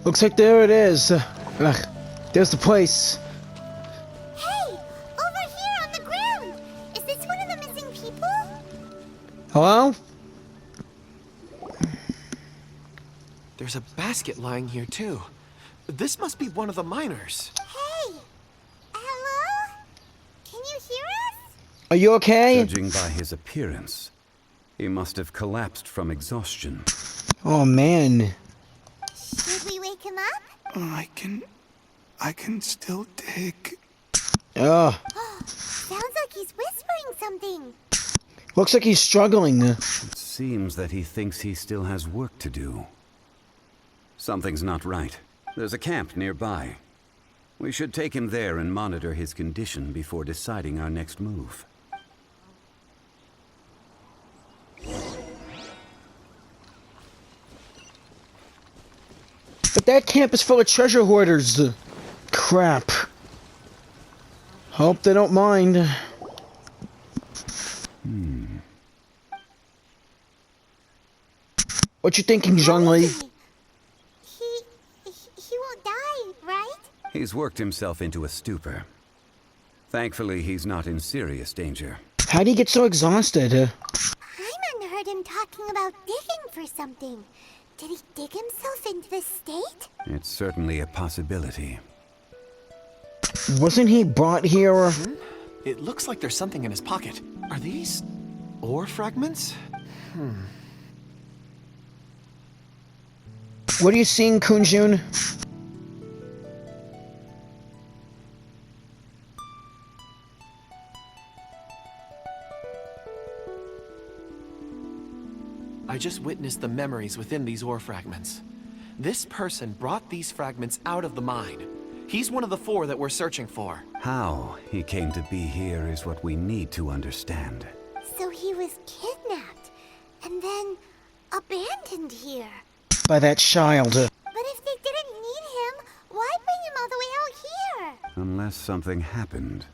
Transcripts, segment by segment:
Looks like there it is. There's the place. Hey! Over here on the ground! Is this one of the missing people? Hello? There's a basket lying here, too. This must be one of the miners. Hey! Hello? Can you hear us? Are you okay? Judging by his appearance, he must have collapsed from exhaustion. Oh, man. Should we wake him up? I can still dig. Ugh. Sounds like he's whispering something. Looks like he's struggling. It seems that he thinks he still has work to do. Something's not right. There's a camp nearby. We should take him there and monitor his condition before deciding our next move. But that camp is full of treasure hoarders. Crap. Hope they don't mind. What you thinking, Zhongli? He won't die, right? He's worked himself into a stupor. Thankfully, he's not in serious danger. How'd he get so exhausted? Hyman heard him talking about digging for something. Did he dig himself into this state? It's certainly a possibility. Wasn't he brought here? It looks like there's something in his pocket. Are these ore fragments? What are you seeing, Kunjun? I just witnessed the memories within these ore fragments. This person brought these fragments out of the mine. He's one of the 4 that we're searching for. How he came to be here is what we need to understand. So he was kidnapped and then abandoned here. By that child. But if they didn't need him, why bring him all the way out here? Unless something happened.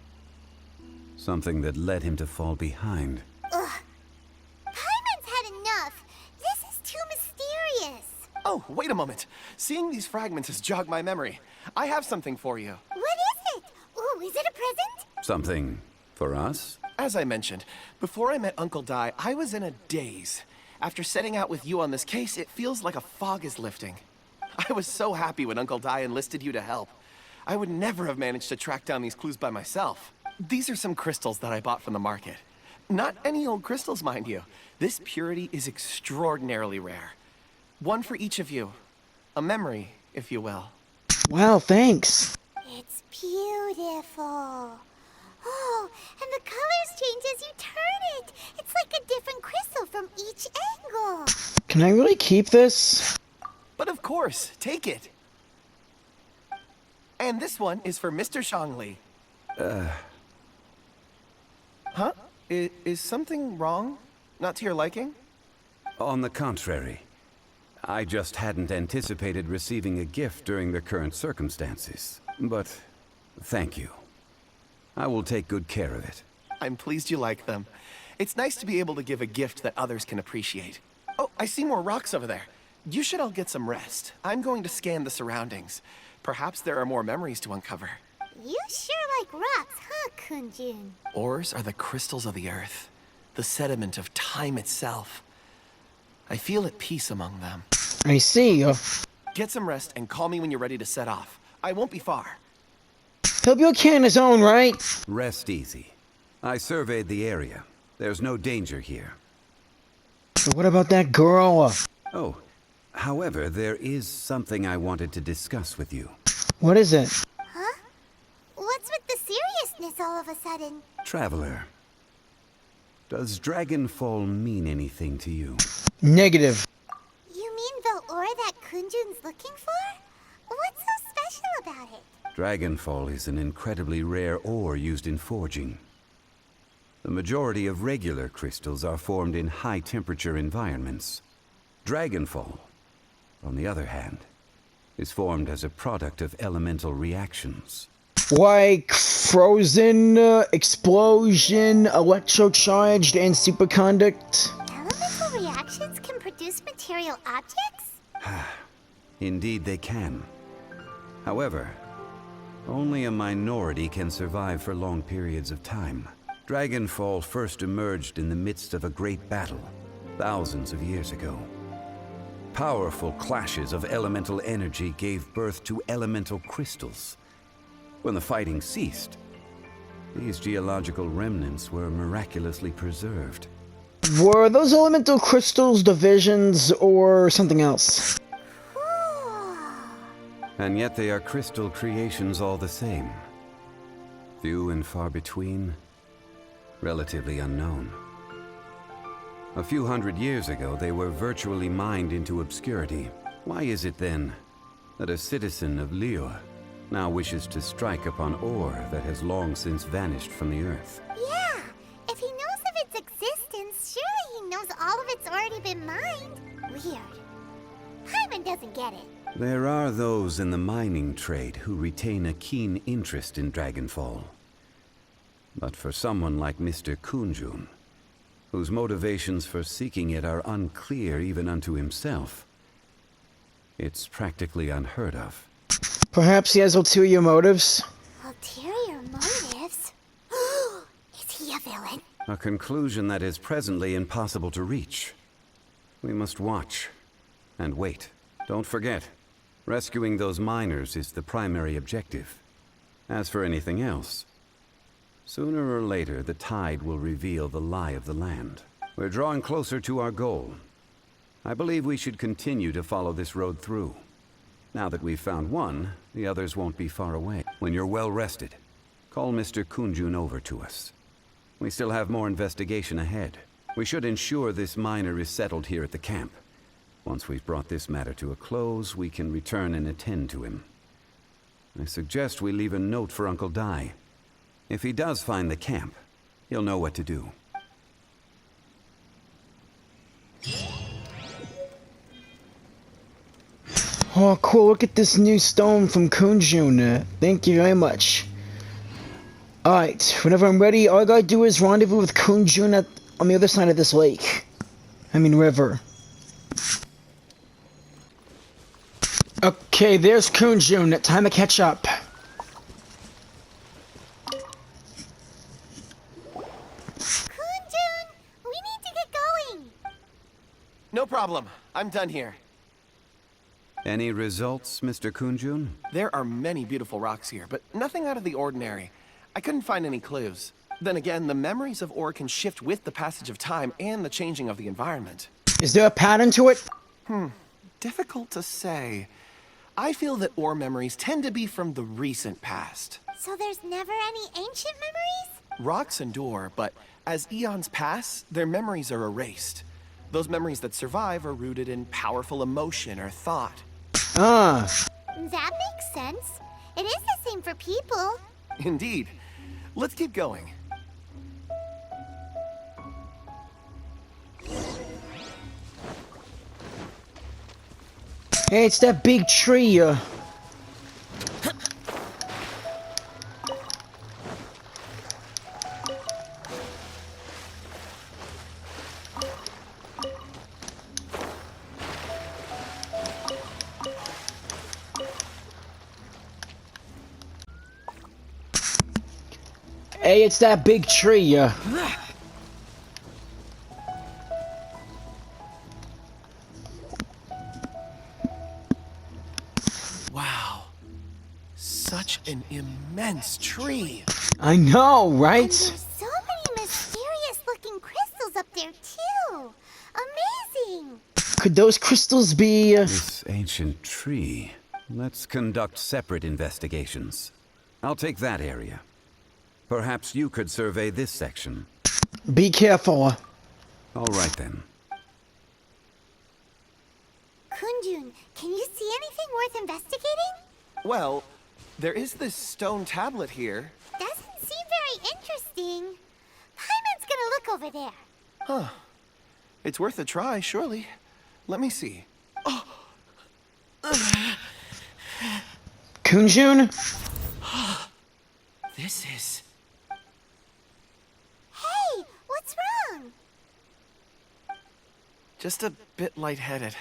Something that led him to fall behind. Ugh. Hyman's had enough. This is too mysterious. Oh, wait a moment. Seeing these fragments has jogged my memory. I have something for you. What is it? Ooh, is it a present? Something for us? As I mentioned, before I met Uncle Dai, I was in a daze. After setting out with you on this case, it feels like a fog is lifting. I was so happy when Uncle Dai enlisted you to help. I would never have managed to track down these clues by myself. These are some crystals that I bought from the market. Not any old crystals, mind you. This purity is extraordinarily rare. One for each of you. A memory, if you will. Wow, thanks. It's beautiful. Oh, and the colors change as you turn it. It's like a different crystal from each angle. Can I really keep this? But of course, take it. And this one is for Mr. Zhongli. Huh? Is something wrong? Not to your liking? On the contrary. I just hadn't anticipated receiving a gift during the current circumstances. But thank you. I will take good care of it. I'm pleased you like them. It's nice to be able to give a gift that others can appreciate. Oh, I see more rocks over there. You should all get some rest. I'm going to scan the surroundings. Perhaps there are more memories to uncover. You sure like rocks, huh, Kunjun? Ores are the crystals of the earth, the sediment of time itself. I feel at peace among them. I see. Get some rest and call me when you're ready to set off. I won't be far. He'll be okay on his own, right? Rest easy. I surveyed the area. There's no danger here. But what about that girl? Oh, however, there is something I wanted to discuss with you. What is it? Huh? What's with the seriousness all of a sudden? Traveler, does Dragonfall mean anything to you? Negative. You mean the ore that Kunjun's looking for? What's so special about it? Dragonfall is an incredibly rare ore used in forging. The majority of regular crystals are formed in high-temperature environments. Dragonfall, on the other hand, is formed as a product of elemental reactions. Like frozen, explosion, electrocharged, and superconduct. Elemental reactions can produce material objects? Indeed, they can. However, only a minority can survive for long periods of time. Dragonfall first emerged in the midst of a great battle, thousands of years ago. Powerful clashes of elemental energy gave birth to elemental crystals. When the fighting ceased, these geological remnants were miraculously preserved. Were those elemental crystals divisions or something else? Cool. And yet they are crystal creations all the same. Few and far between, relatively unknown. A few hundred years ago, they were virtually mined into obscurity. Why is it then that a citizen of Liyue now wishes to strike upon ore that has long since vanished from the earth? Yeah, if he knows of its existence, surely he knows all of it's already been mined. Weird. Hyman doesn't get it. There are those in the mining trade who retain a keen interest in Dragonfall. But for someone like Mr. Kunjun, whose motivations for seeking it are unclear even unto himself, it's practically unheard of. Perhaps he has ulterior motives? Ulterior motives? Is he a villain? A conclusion that is presently impossible to reach. We must watch and wait. Don't forget, rescuing those miners is the primary objective. As for anything else, sooner or later the tide will reveal the lie of the land. We're drawing closer to our goal. I believe we should continue to follow this road through. Now that we've found one, the others won't be far away. When you're well rested, call Mr. Kunjun over to us. We still have more investigation ahead. We should ensure this miner is settled here at the camp. Once we've brought this matter to a close, we can return and attend to him. I suggest we leave a note for Uncle Dai. If he does find the camp, he'll know what to do. Oh, cool. Look at this new stone from Kunjun. Thank you very much. Alright, whenever I'm ready, all I gotta do is rendezvous with Kunjun on the other side of this lake. I mean, river. Okay, there's Kunjun. Time to catch up. Kunjun, we need to get going. No problem. I'm done here. Any results, Mr. Kunjun? There are many beautiful rocks here, but nothing out of the ordinary. I couldn't find any clues. Then again, the memories of ore can shift with the passage of time and the changing of the environment. Is there a pattern to it? Difficult to say. I feel that ore memories tend to be from the recent past. So there's never any ancient memories? Rocks endure, but as eons pass, their memories are erased. Those memories that survive are rooted in powerful emotion or thought. Ah. That makes sense. It is the same for people. Indeed. Let's keep going. Hey, it's that big tree. Hey, it's that big tree. Wow. Such an immense tree. I know, right? And there's so many mysterious-looking crystals up there, too. Amazing. Could those crystals be... This ancient tree. Let's conduct separate investigations. I'll take that area. Perhaps you could survey this section. Be careful. All right then. Kunjun, can you see anything worth investigating? Well, there is this stone tablet here. Doesn't seem very interesting. Paimon's gonna look over there. Huh. It's worth a try, surely. Let me see. Kunjun? This is... Hey, what's wrong? just a bit lightheaded.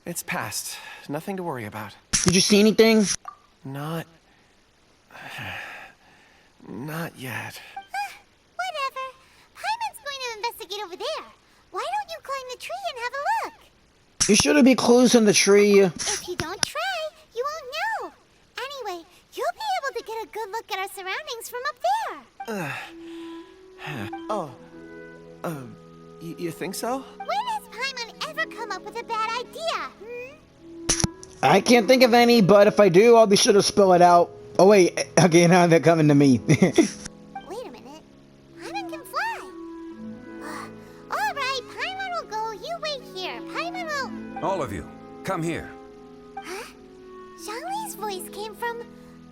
It's past. Nothing to worry about. Did you see anything? Not yet. Whatever. Paimon's going to investigate over there. Why don't you climb the tree and have a look? You should be clues on the tree. If you don't try, you won't know. Anyway, you'll be able to get a good look at our surroundings from up there. You think so? When has Paimon ever come up with a bad idea? I can't think of any, but if I do, I'll be sure to spell it out. Oh wait, okay, now they're coming to me. Wait a minute. Paimon can fly. All right, Paimon will go. You wait here. Paimon will... All of you, come here. Huh? Zhongli's voice came from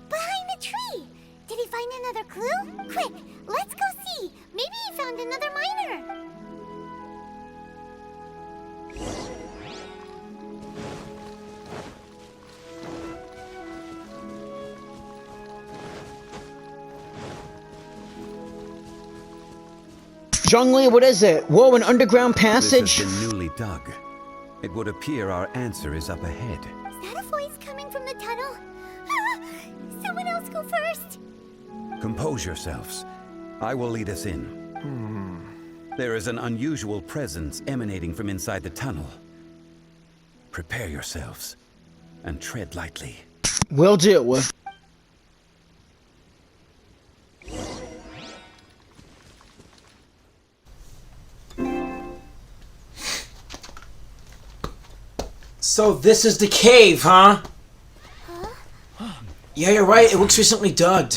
behind the tree. Did he find another clue? Quick, let's go see. Maybe he found another miner. Zhongli, what is it? Whoa, an underground passage? This has been newly dug. It would appear our answer is up ahead. Is that a voice coming from the tunnel? Ah, someone else go first. Compose yourselves. I will lead us in. There is an unusual presence emanating from inside the tunnel. Prepare yourselves and tread lightly. Will do. So this is the cave, huh? Yeah, you're right. It looks recently dug.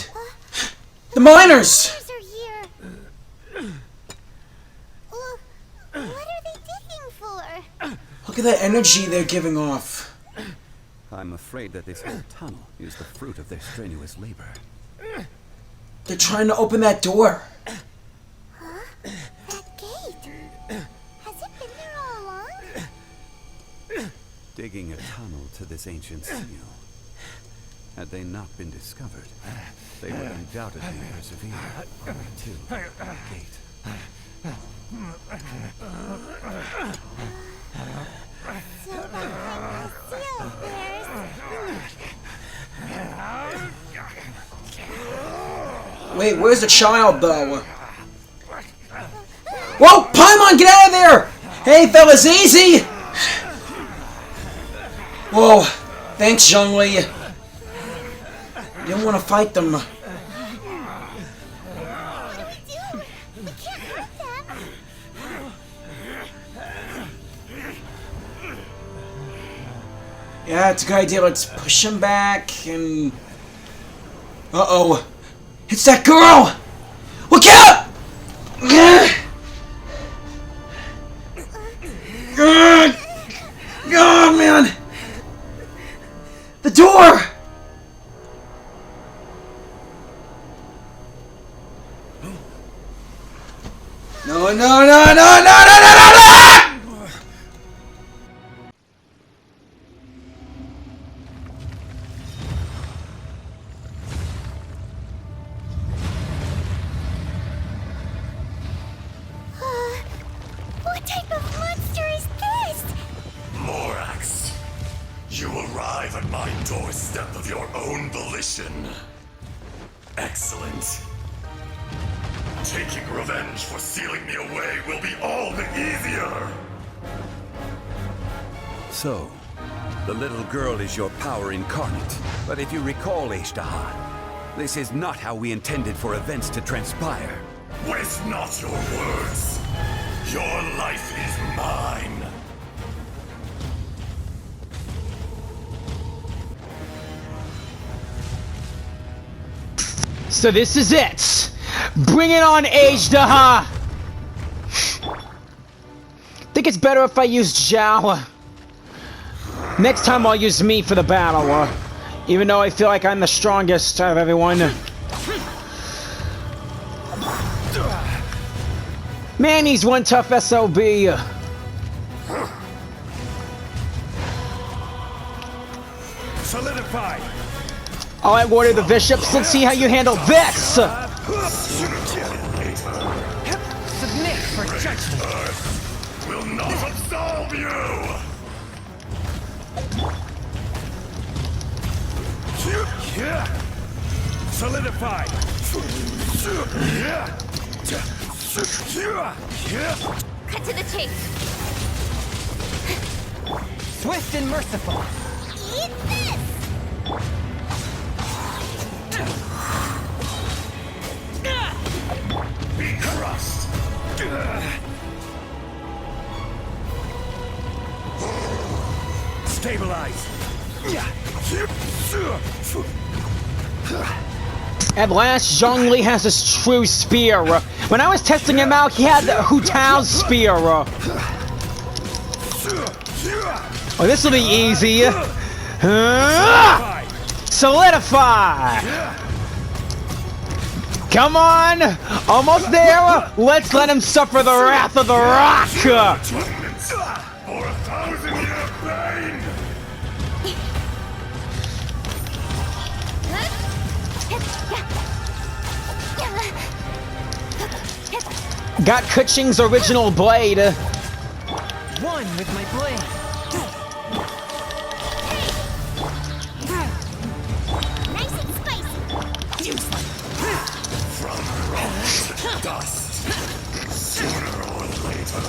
The miners! Miners are here. What are they digging for? Look at that energy they're giving off. I'm afraid that this whole tunnel is the fruit of their strenuous labor. They're trying to open that door. Huh? That gate. Has it been there all along? Digging a tunnel to this ancient seal. Had they not been discovered, they would undoubtedly persevere to the gate. So behind the seal, there's... Wait, where's the child, though? Whoa! Paimon, get out of there! Hey, fellas, easy! Whoa, thanks, Zhongli. You don't want to fight them. What do we do? We can't hurt them. Yeah, it's a good idea. Let's push him back and... Uh-oh. It's that girl! Look out! Oh, man! The door! No, no, no, no, no, no, no, no, no! What type of monster is this? Morax, you arrive at my doorstep of your own volition. Excellent. Taking revenge for sealing me away will be all the easier. So, the little girl is your power incarnate. But if you recall, Azhdaha, this is not how we intended for events to transpire. Waste not your words. Your life is mine. So this is it! Bring it on, Azhdaha! Think it's better if I use Zhao. Next time I'll use me for the battle, even though I feel like I'm the strongest out of everyone. Man, he's one tough SOB. Solidify. Alright, Warrior the Bishops, let's see how you handle this! Submit for judgment. Will not absolve you. Solidify! Cut to the chase. Swift and merciful. Eat this! Be crushed! Stabilize! At last, Zhongli has his true spear. When I was testing him out, he had Hu Tao's spear. Oh, this will be easy. Solidify! Come on! Almost there! Let's let him suffer the wrath of the rock! For 1,000-year pain! Got Kuching's original blade. One with my blade. Nice and spicy. From rock to dust, sooner or later.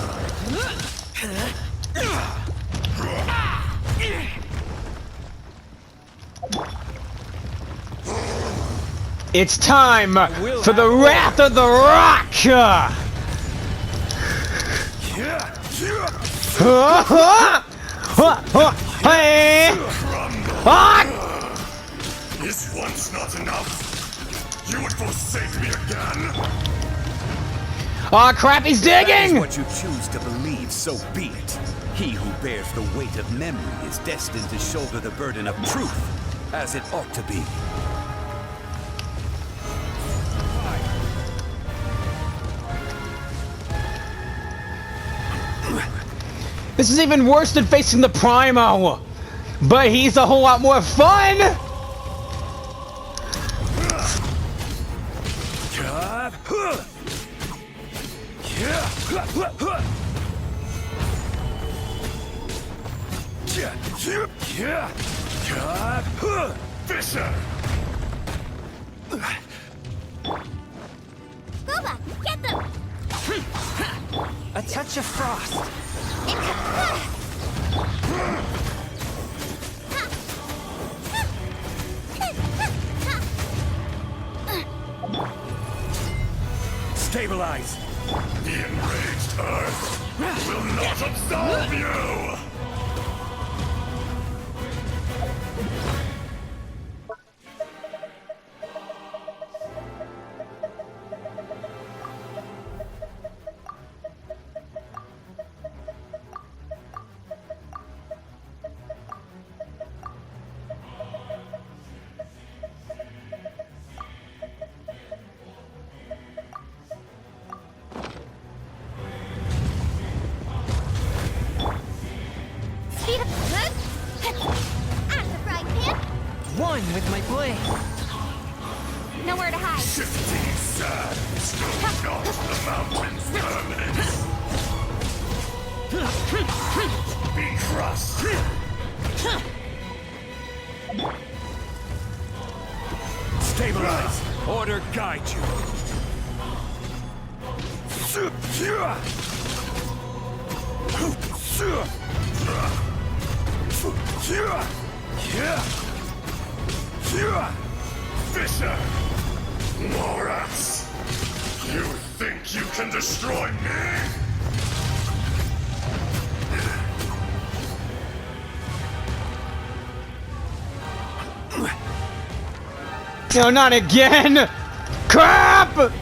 It's time for the wrath of the rock! Is once not enough? You would forsake me again? Aw, crap, he's That is digging! what you choose to believe, so be it. He who bears the weight of memory is destined to shoulder the burden of truth, as it ought to be. This is even worse than facing the Primo! But he's a whole lot more fun! Fisher! Boba, get them! A touch of frost. Stabilize! The enraged Earth will not absolve you! Speed up the hood. Out of the frying pan. One with my blade. Nowhere to hide. Shifting sands don't knock the mountain's permanence. Be crushed. Stabilize. Order guide you. Fisher! Morax! You think you can destroy me? No, not again! Crap!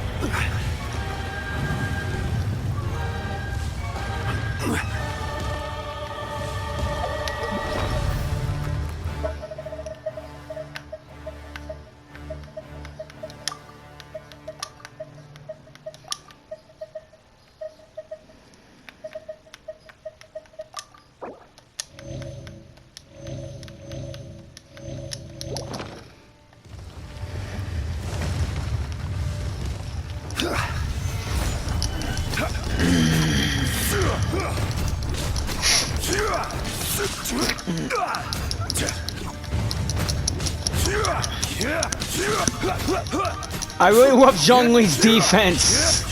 I really love Zhongli's defense.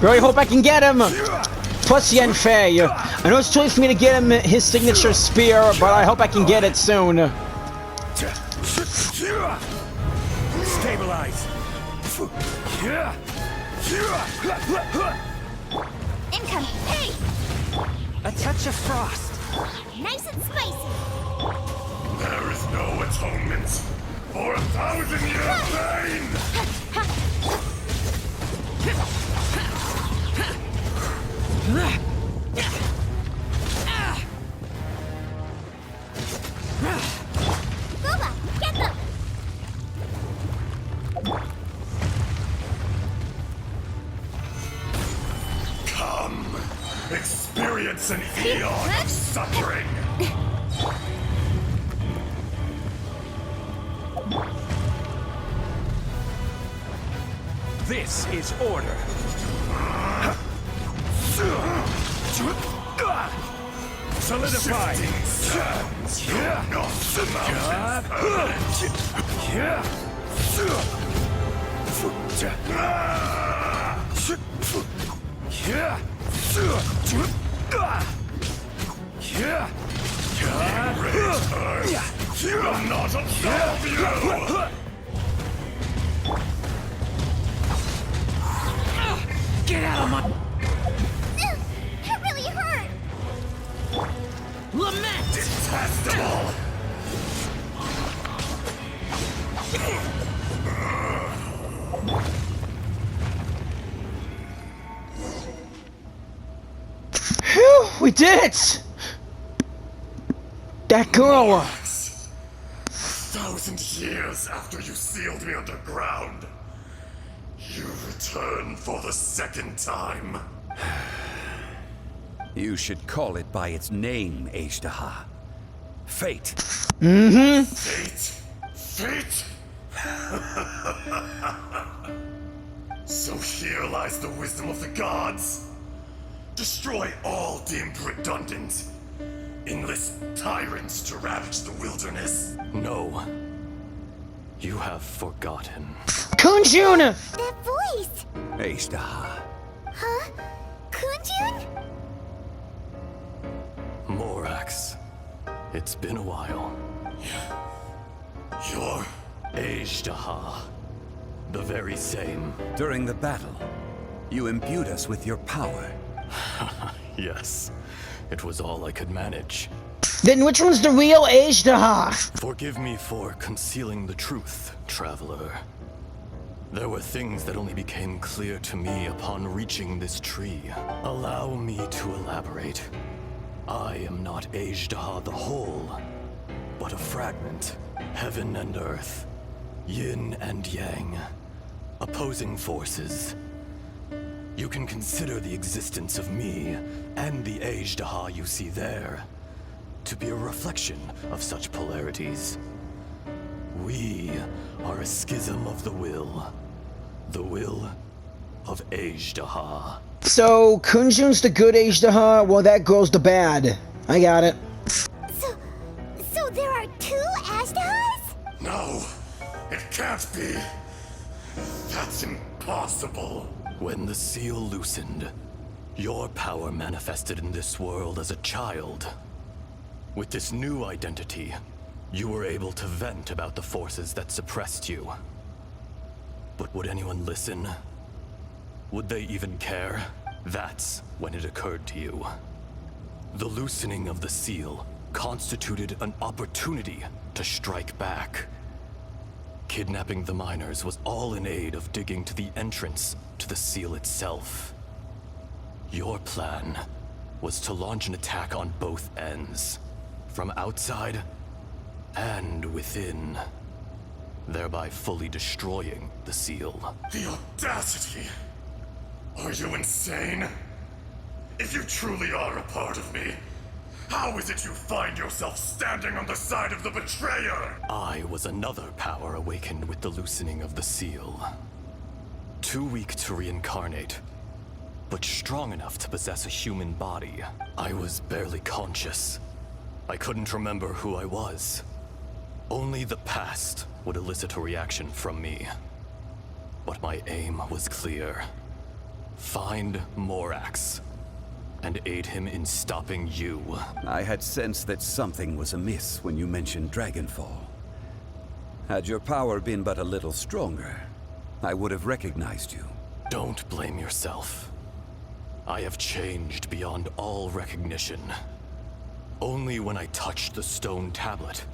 Really hope I can get him. Plus Yen Fei. I know it's too late for me to get him his signature spear, but I hope I can get it soon. Stabilize. Incoming. Hey! A touch of frost. Nice and spicy. There is no atonement for 1,000-year pain! Booba, get them! Come, experience an eon of suffering! This is order. Solidify. Sands will not surmount will not absolve you! Get out of my That really hurt! lament! Detestable! Phew, we did it! That girl! 1,000 years after you sealed me underground, you return for the second time. You should call it by its name, Azhdaha. Fate. Fate? Fate? So here lies the wisdom of the gods. Destroy all deemed redundant. Enlist tyrants to ravage the wilderness. No. You have forgotten. Kunjun! That voice! Azhdaha. Huh? Kunjun? Morax. It's been a while. You're... Azhdaha. The very same. During the battle, you imbued us with your power. Yes. It was all I could manage. Then which one's the real Azhdaha? Forgive me for concealing the truth, traveler. There were things that only became clear to me upon reaching this tree. Allow me to elaborate. I am not Azhdaha the whole, but a fragment. Heaven and earth. Yin and yang. Opposing forces. You can consider the existence of me and the Azhdaha you see there to be a reflection of such polarities. We are a schism of the will of Azhdaha. So, Kunjun's the good Azhdaha, while that girl's the bad. I got it. So there are two Azhdahas? No, it can't be. That's impossible. When the seal loosened, your power manifested in this world as a child. With this new identity, you were able to vent about the forces that suppressed you. But would anyone listen? Would they even care? That's when it occurred to you. The loosening of the seal constituted an opportunity to strike back. Kidnapping the miners was all in aid of digging to the entrance to the seal itself. Your plan was to launch an attack on both ends, from outside and within, thereby fully destroying the seal. The audacity! Are you insane? If you truly are a part of me, how is it you find yourself standing on the side of the betrayer? I was another power awakened with the loosening of the seal. Too weak to reincarnate, but strong enough to possess a human body. I was barely conscious. I couldn't remember who I was. Only the past would elicit a reaction from me. But my aim was clear. Find Morax and aid him in stopping you. I had sensed that something was amiss when you mentioned Dragonfall. Had your power been but a little stronger, I would have recognized you. Don't blame yourself. I have changed beyond all recognition. Only when I touched the stone tablet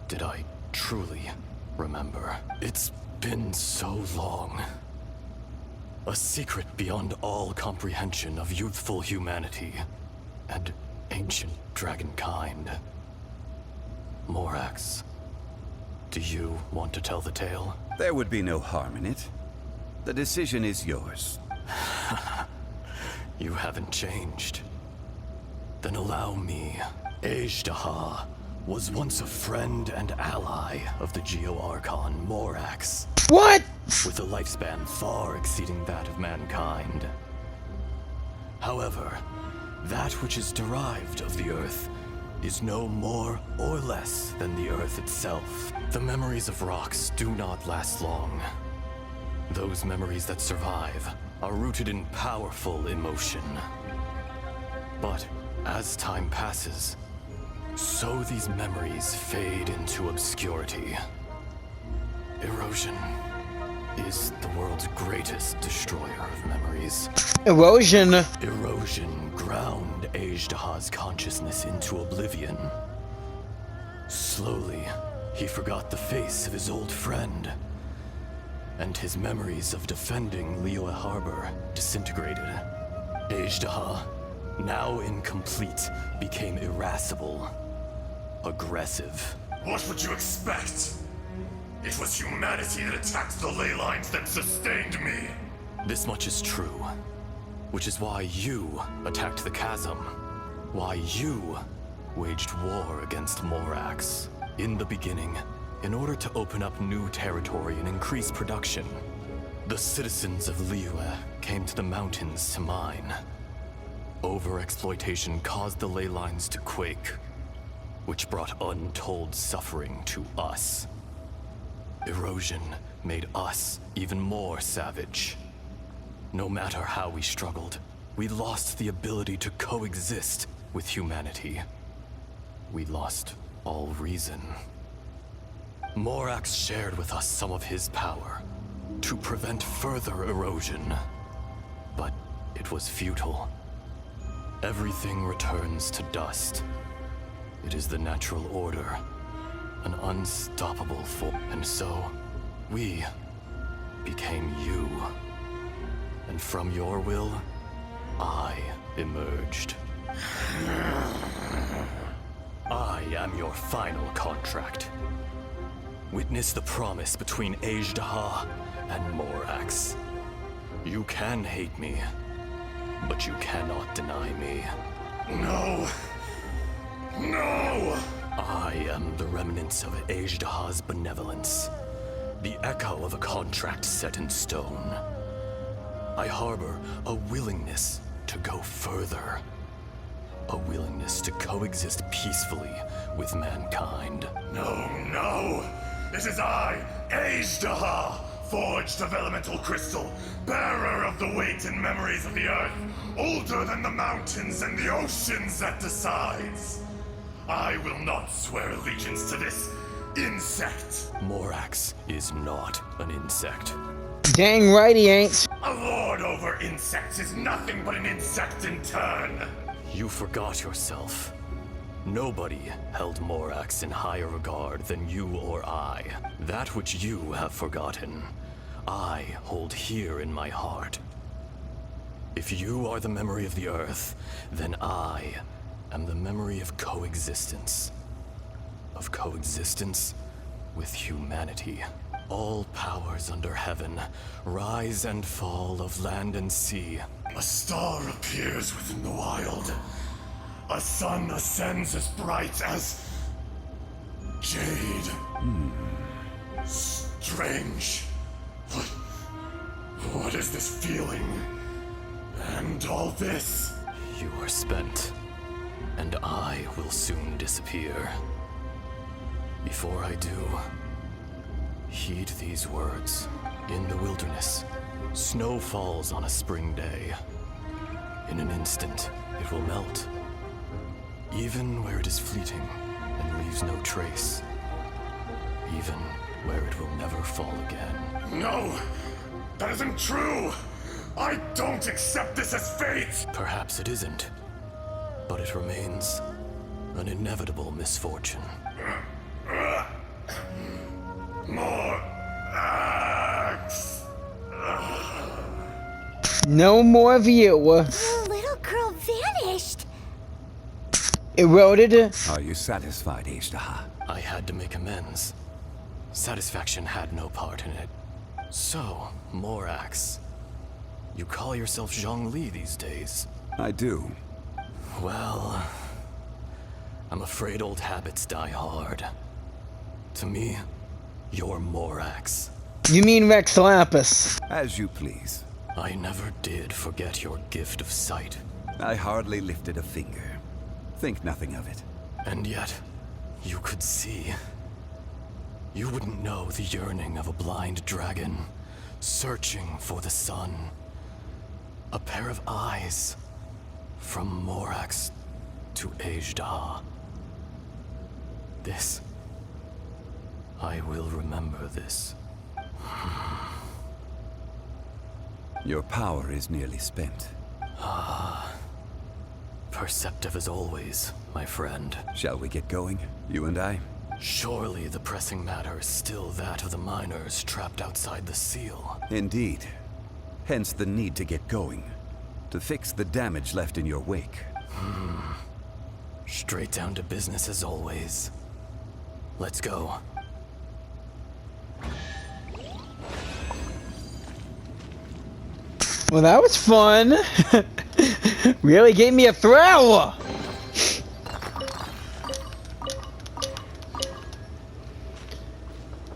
did I truly remember. It's been so long. A secret beyond all comprehension of youthful humanity and ancient dragonkind. Morax, do you want to tell the tale? There would be no harm in it. The decision is yours. You haven't changed. Then allow me. Azhdaha was once a friend and ally of the Geo-Archon Morax. What? With a lifespan far exceeding that of mankind. However, that which is derived of the Earth is no more or less than the Earth itself. The memories of rocks do not last long. Those memories that survive are rooted in powerful emotion. But as time passes, so these memories fade into obscurity. Erosion is the world's greatest destroyer of memories. Erosion. Erosion ground Azhdaha's consciousness into oblivion. Slowly, he forgot the face of his old friend, and his memories of defending Liyue Harbor disintegrated. Azhdaha, now incomplete, became irascible, aggressive. What would you expect? It was humanity that attacked the ley lines that sustained me. This much is true, which is why you attacked the chasm. Why you waged war against Morax. In the beginning, in order to open up new territory and increase production, the citizens of Liyue came to the mountains to mine. Overexploitation caused the ley lines to quake, which brought untold suffering to us. Erosion made us even more savage. No matter how we struggled, we lost the ability to coexist with humanity. We lost all reason. Morax shared with us some of his power to prevent further erosion, but it was futile. Everything returns to dust. It is the natural order, an unstoppable force. And so, we became you. And from your will, I emerged. I am your final contract. Witness the promise between Azhdaha and Morax. You can hate me, but you cannot deny me. No! No! I am the remnants of Azhdaha's benevolence, the echo of a contract set in stone. I harbor a willingness to go further, a willingness to coexist peacefully with mankind. No, no! It is I, Azhdaha, forged of elemental crystal, bearer of the weight and memories of the earth, older than the mountains and the oceans that decides. I will not swear allegiance to this insect. Morax is not an insect. Dang right he ain't. A lord over insects is nothing but an insect in turn. You forgot yourself. Nobody held Morax in higher regard than you or I. That which you have forgotten, I hold here in my heart. If you are the memory of the earth, then I am the memory of coexistence. Of coexistence with humanity. All powers under heaven, rise and fall of land and sea. A star appears within the wild. A sun ascends as bright as jade. Strange. What is this feeling? And all this? You are spent, and I will soon disappear. Before I do, heed these words. In the wilderness, snow falls on a spring day. In an instant, it will melt, even where it is fleeting and leaves no trace, even where it will never fall again. No! That isn't true! I don't accept this as fate! Perhaps it isn't, but it remains an inevitable misfortune. More axe! No more of you. The little girl vanished. Eroded. Are you satisfied, Azhdaha? I had to make amends. Satisfaction had no part in it. So, Morax, you call yourself Zhongli these days? I do. Well, I'm afraid old habits die hard. To me, you're Morax. You mean Rex Lapis? As you please. I never did forget your gift of sight. I hardly lifted a finger. Think nothing of it. And yet, you could see. You wouldn't know the yearning of a blind dragon, searching for the sun. A pair of eyes, from Morax to Azhdaha. This, I will remember this. Your power is nearly spent. Perceptive as always, my friend. Shall we get going, you and I? Surely the pressing matter is still that of the miners trapped outside the seal. Indeed. Hence the need to get going. To fix the damage left in your wake. Straight down to business as always. Let's go. Well, that was fun. Really gave me a thrill.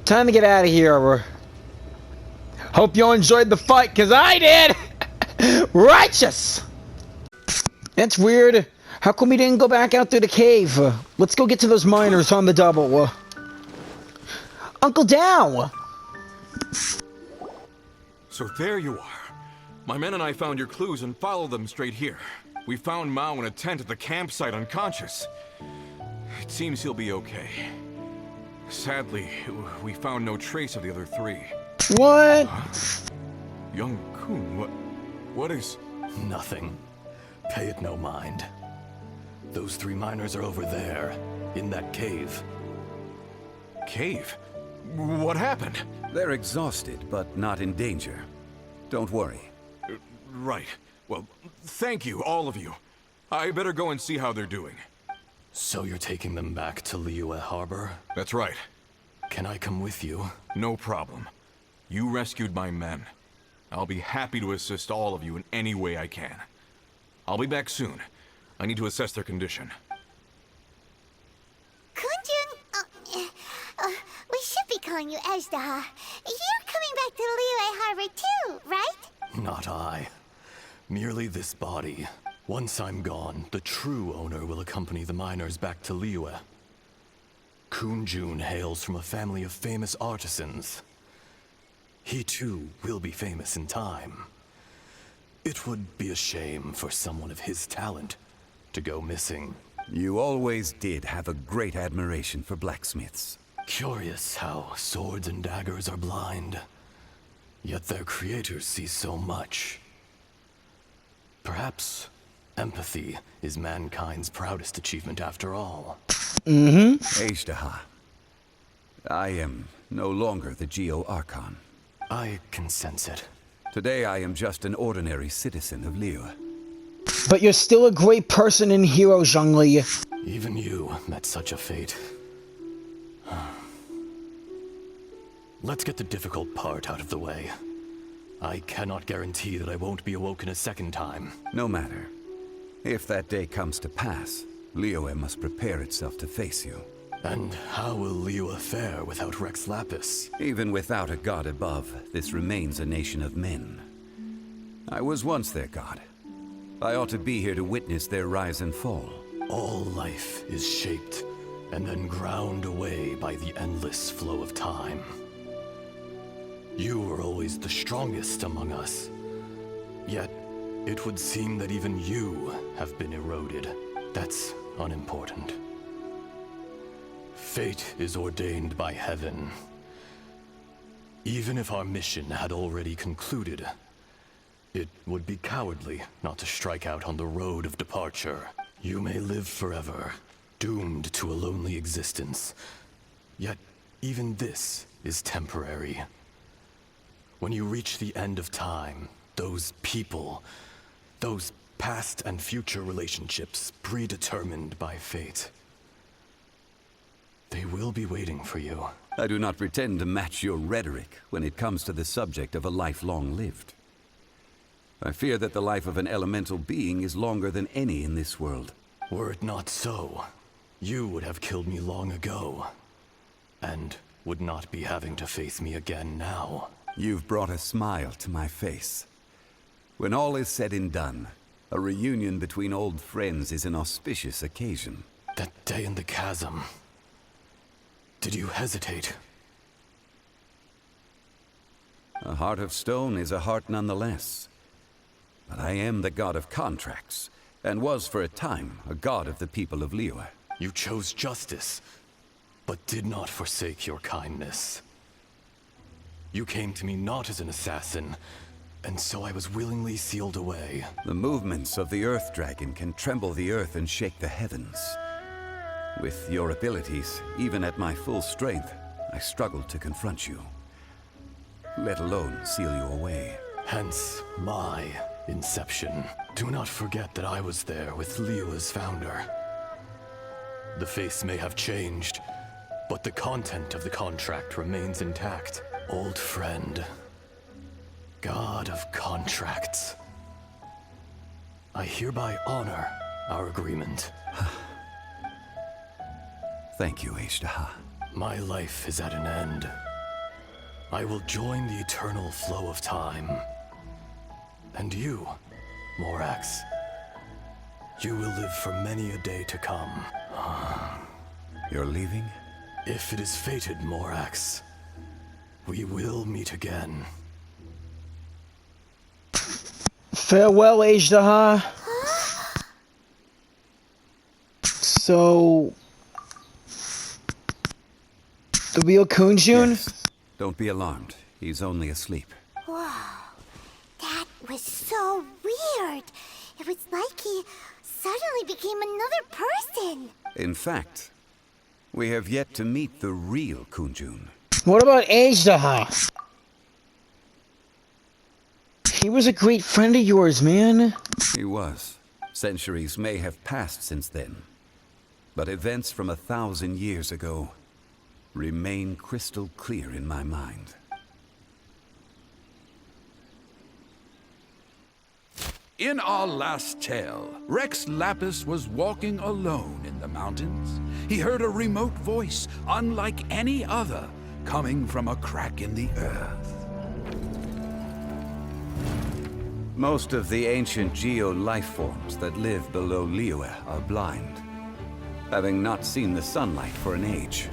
Time to get out of here. Hope you all enjoyed the fight, cause I did. Righteous. That's weird. How come we didn't go back out through the cave? Let's go get to those miners on the double. Uncle Dow. So there you are. My men and I found your clues and followed them straight here. We found Mao in a tent at the campsite unconscious. It seems he'll be okay. Sadly, we found no trace of the other three. What? Young Kun, what is... Nothing. Pay it no mind. Those three miners are over there, in that cave. Cave? What happened? They're exhausted, but not in danger. Don't worry. Right. Well, thank you, all of you. I better go and see how they're doing. So you're taking them back to Liyue Harbor? That's right. Can I come with you? No problem. You rescued my men. I'll be happy to assist all of you in any way I can. I'll be back soon. I need to assess their condition. Kunjun, we should be calling you Azhdaha. You're coming back to Liyue Harbor too, right? Not I. Merely this body. Once I'm gone, the true owner will accompany the miners back to Liyue. Kunjun hails from a family of famous artisans. He too will be famous in time. It would be a shame for someone of his talent to go missing. You always did have a great admiration for blacksmiths. Curious how swords and daggers are blind, yet their creators see so much. Perhaps empathy is mankind's proudest achievement after all. Azhdaha. I am no longer the Geo-Archon. I can sense it. Today I am just an ordinary citizen of Liyue. But you're still a great person and hero, Zhongli. Even you met such a fate. Let's get the difficult part out of the way. I cannot guarantee that I won't be awoken a second time. No matter. If that day comes to pass, Liyue must prepare itself to face you. And how will Liyue fare without Rex Lapis? Even without a god above, this remains a nation of men. I was once their god. I ought to be here to witness their rise and fall. All life is shaped and then ground away by by the endless flow of time. You were always the strongest among us. Yet, it would seem that even you have been eroded. That's unimportant. Fate is ordained by heaven. Even if our mission had already concluded, it would be cowardly not to strike out on the road of departure. You may live forever, doomed to a lonely existence. Yet, even this is temporary. When you reach the end of time, those people, those past and future relationships predetermined by fate, they will be waiting for you. I do not pretend to match your rhetoric when it comes to the subject of a life long lived. I fear that the life of an elemental being is longer than any in this world. Were it not so, you would have killed me long ago, and would not be having to face me again now. You've brought a smile to my face. When all is said and done, a reunion between old friends is an auspicious occasion. That day in the chasm, did you hesitate? A heart of stone is a heart nonetheless. But I am the god of contracts, and was for a time a god of the people of Liyue. You chose justice, but did not forsake your kindness. You came to me not as an assassin, and so I was willingly sealed away. The movements of the Earth Dragon can tremble the earth and shake the heavens. With your abilities, even at my full strength, I struggled to confront you, let alone seal you away. Hence, my inception. Do not forget that I was there with Liyue's founder. The face may have changed, but the content of the contract remains intact. Old friend, god of contracts, I hereby honor our agreement. Thank you, Azhdaha. My life is at an end. I will join the eternal flow of time. And you, Morax, you will live for many a day to come. You're leaving? If it is fated, Morax, we will meet again. Farewell, Azhdaha. So, the real Kunjun? Yes. Don't be alarmed. He's only asleep. Whoa, that was so weird. It was like he suddenly became another person. In fact, we have yet to meet the real Kunjun. What about Azhdaha? He was a great friend of yours, man. He was. Centuries may have passed since then, but events from 1,000 years ago remain crystal clear in my mind. In our last tale, Rex Lapis was walking alone in the mountains. He heard a remote voice, unlike any other, coming from a crack in the earth. Most of the ancient geo life forms that live below Liyue are blind, having not seen the sunlight for an age.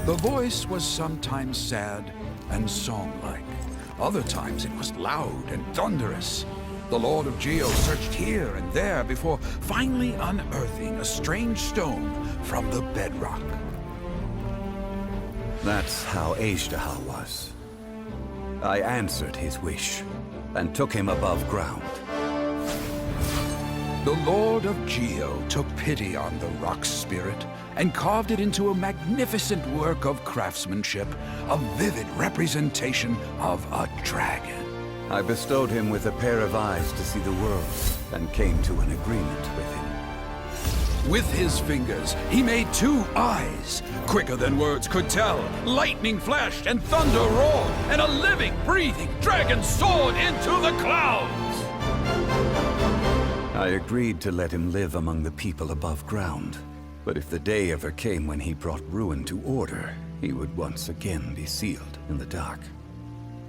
The voice was sometimes sad and song-like. Other times it was loud and thunderous. The Lord of Geo searched here and there before finally unearthing a strange stone from the bedrock. That's how Azhdaha was. I answered his wish and took him above ground. The Lord of Geo took pity on the rock spirit and carved it into a magnificent work of craftsmanship, a vivid representation of a dragon. I bestowed him with a pair of eyes to see the world and came to an agreement with him. With his fingers, he made 2 eyes, quicker than words could tell. Lightning flashed and thunder roared, and a living, breathing dragon soared into the clouds! I agreed to let him live among the people above ground. But if the day ever came when he brought ruin to order, he would once again be sealed in the dark.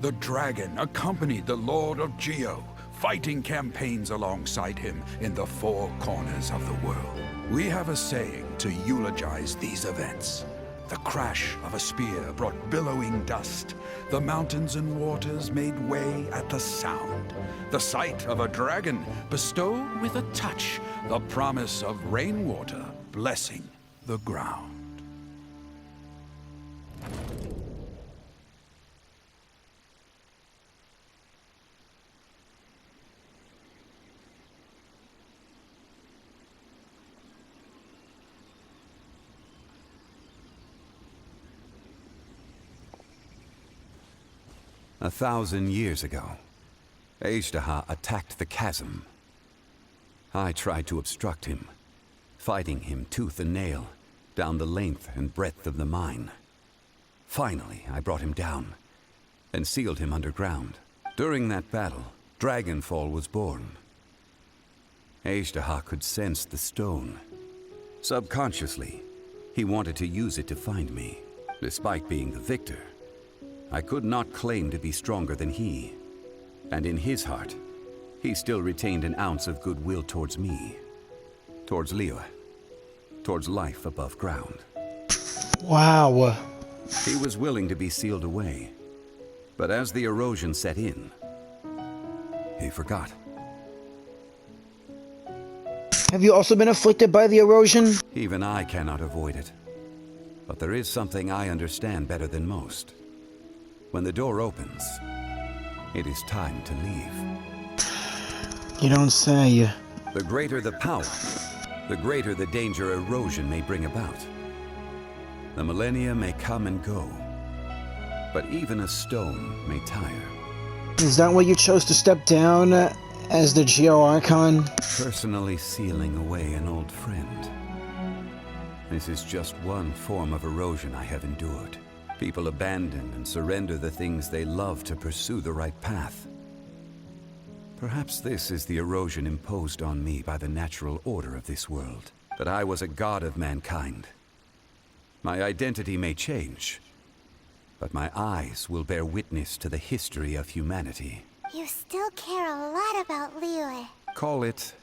The dragon accompanied the Lord of Geo, fighting campaigns alongside him in the 4 corners of the world. We have a saying to eulogize these events. The crash of a spear brought billowing dust. The mountains and waters made way at the sound. The sight of a dragon bestowed with a touch the promise of rainwater blessing the ground. A 1,000 years ago, Azhdaha attacked the chasm. I tried to obstruct him, fighting him tooth and nail down the length and breadth of the mine. Finally, I brought him down and sealed him underground. During that battle, Dragonfall was born. Azhdaha could sense the stone. Subconsciously, he wanted to use it to find me. Despite being the victor, I could not claim to be stronger than he. And in his heart, he still retained an ounce of goodwill towards me. Towards Liyue. Towards life above ground. Wow. He was willing to be sealed away. But as the erosion set in, he forgot. Have you also been afflicted by the erosion? Even I cannot avoid it. But there is something I understand better than most. When the door opens, it is time to leave. You don't say. The greater the power, the greater the danger erosion may bring about. The millennia may come and go, but even a stone may tire. Is that why you chose to step down as the Geo Archon? Personally sealing away an old friend. This is just one form of erosion I have endured. People abandon and surrender the things they love to pursue the right path. Perhaps this is the erosion imposed on me by the natural order of this world. That I was a god of mankind. My identity may change, but my eyes will bear witness to the history of humanity. You still care a lot about Liyue. Call it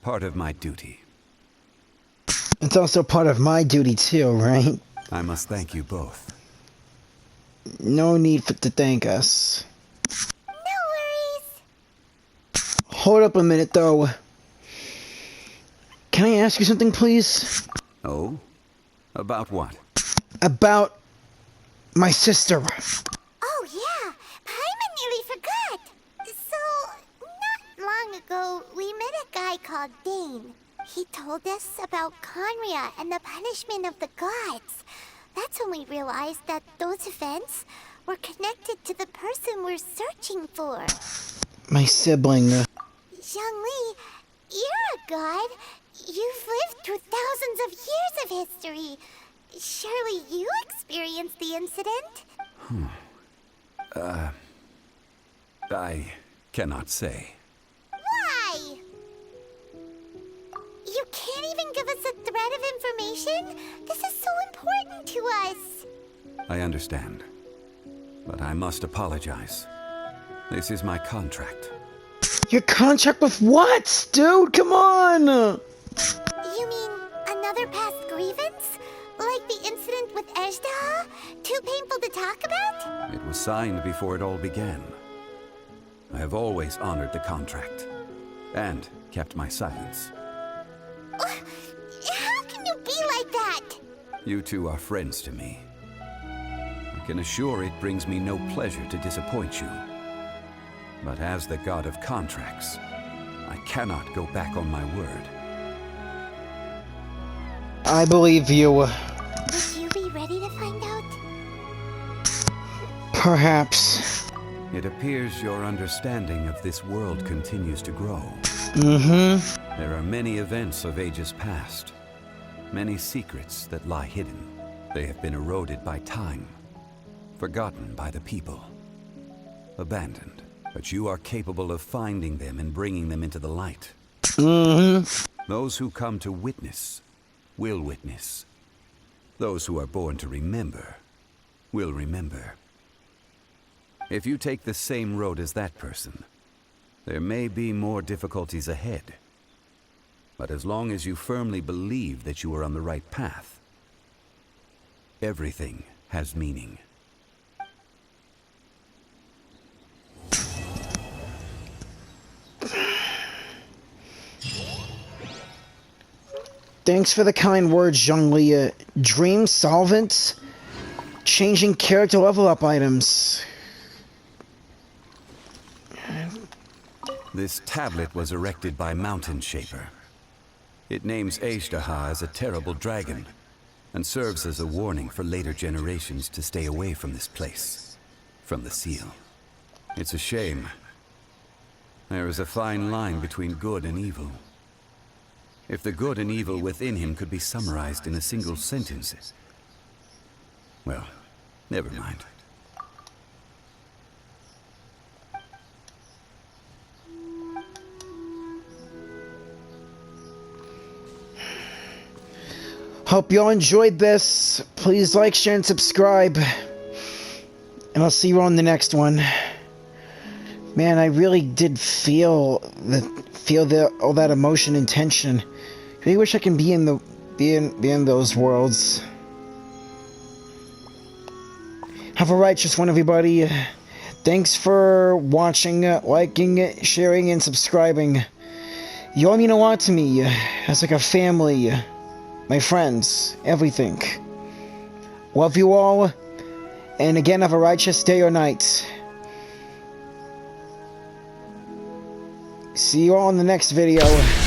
part of my duty. It's also part of my duty too, right? I must thank you both. No need to thank us. No worries. Hold up a minute, though. Can I ask you something, please? Oh? About what? About my sister. Oh yeah, Paimon nearly forgot. So, not long ago, we met a guy called Dane. He told us about Conria and the punishment of the gods. That's when we realized that those events were connected to the person we're searching for. My sibling. Zhongli, you're a god. You've lived through thousands of years of history. Surely you experienced the incident? I cannot say. Why? You can't even give us a thread of information? This is so important to us. I understand. But I must apologize. This is my contract. Your contract with what, dude? Come on! You mean another past grievance? Like the incident with Azhdaha? Too painful to talk about? It was signed before it all began. I have always honored the contract. And kept my silence. How can you be like that? You two are friends to me. I can assure it brings me no pleasure to disappoint you. But as the god of contracts, I cannot go back on my word. I believe you. Would you be ready to find out? Perhaps. It appears your understanding of this world continues to grow. Mm-hmm. There are many events of ages past. Many secrets that lie hidden. They have been eroded by time. Forgotten by the people. Abandoned. But you are capable of finding them and bringing them into the light. Mm-hmm. Those who come to witness will witness. Those who are born to remember will remember. If you take the same road as that person, there may be more difficulties ahead. But as long as you firmly believe that you are on the right path, everything has meaning. Thanks for the kind words, Zhongli. Dream solvent? Changing character level up items. This tablet was erected by Mountain Shaper. It names Azhdaha as a terrible dragon, and serves as a warning for later generations to stay away from this place, from the seal. It's a shame. There is a fine line between good and evil. If the good and evil within him could be summarized in a single sentence, well, never mind. Hope y'all enjoyed this. Please like, share, and subscribe. And I'll see you on the next one. Man, I really did feel all that emotion and tension. I really wish I can be in those worlds. Have a righteous one, everybody. Thanks for watching, liking, sharing, and subscribing. You all mean a lot to me. As like a family. My friends, everything. Love you all, and again, have a righteous day or night. See you all in the next video.